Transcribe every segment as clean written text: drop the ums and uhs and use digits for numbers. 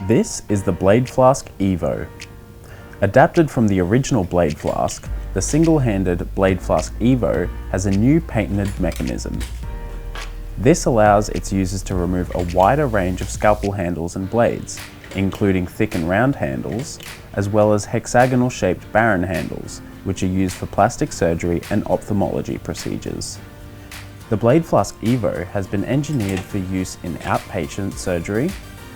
This is the Blade Flask EVO. Adapted from the original Blade Flask, the single-handed Blade Flask EVO has a new patented mechanism. This allows its users to remove a wider range of scalpel handles and blades, including thick and round handles, as well as hexagonal shaped Barron handles, which are used for plastic surgery and ophthalmology procedures. The Blade Flask EVO has been engineered for use in outpatient surgery,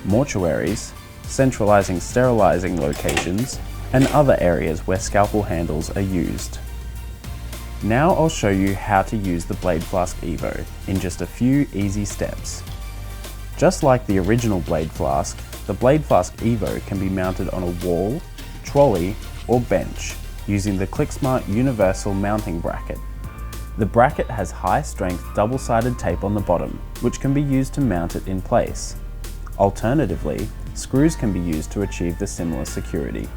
mortuaries, centralizing sterilizing locations, and other areas where scalpel handles are used. Now I'll show you how to use the Blade Flask EVO in just a few easy steps. Just like the original Blade Flask, the Blade Flask EVO can be mounted on a wall, trolley, or bench using the Qlicksmart Universal Mounting Bracket. The bracket has high-strength double-sided tape on the bottom, which can be used to mount it in place. Alternatively, screws can be used to achieve the similar security.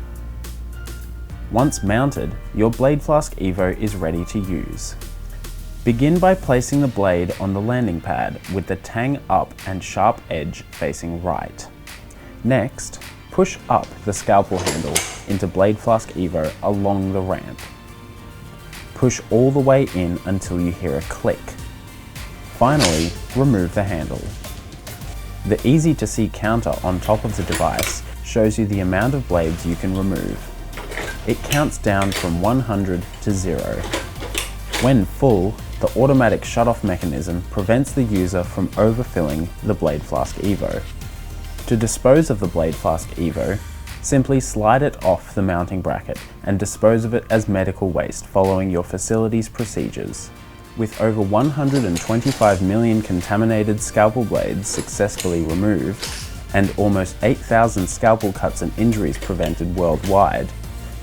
Once mounted, your Blade Flask EVO is ready to use. Begin by placing the blade on the landing pad with the tang up and sharp edge facing right. Next, push up the scalpel handle into Blade Flask EVO along the ramp. Push all the way in until you hear a click. Finally, remove the handle. The easy-to-see counter on top of the device shows you the amount of blades you can remove. It counts down from 100 to 0. When full, the automatic shut-off mechanism prevents the user from overfilling the Blade Flask EVO. To dispose of the Blade Flask EVO, simply slide it off the mounting bracket and dispose of it as medical waste following your facility's procedures. With over 125 million contaminated scalpel blades successfully removed, and almost 8,000 scalpel cuts and injuries prevented worldwide,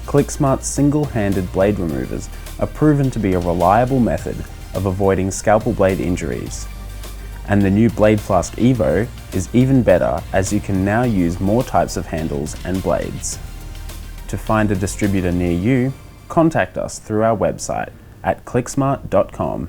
Qlicksmart's single-handed blade removers are proven to be a reliable method of avoiding scalpel blade injuries. And the new Blade Flask EVO is even better, as you can now use more types of handles and blades. To find a distributor near you, contact us through our website at qlicksmart.com.